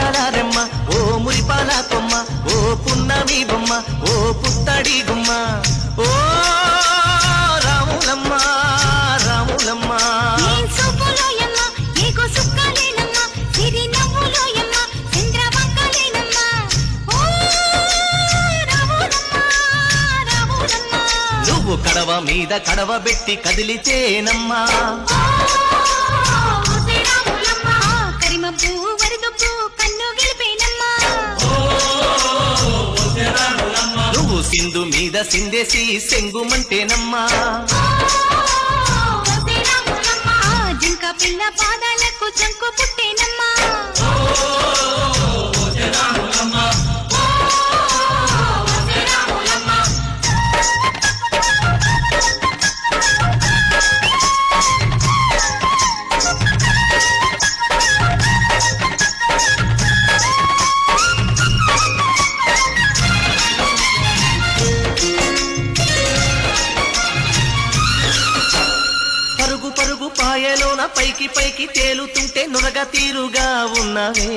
ముత్యాల రెమ్మ ఓ మురిపాల కొమ్మ ఓ పున్నమి బొమ్మ ఓ పుత్తడి గుమ్మ ఓ రాములమ్మ రాములమ్మ నువ్వు కడవ మీద కడవ పెట్టి కదిలితేనమ్మా నువ్వు సింధు మీద సిందేసి సెంగుమంటేనమ్మా జింక పిల్ల పాదాలకు చంకు పుట్టేనమ్మా పాయలోన పైకి పైకి తేలుతుంటే నురగ తీరుగా ఉన్నవే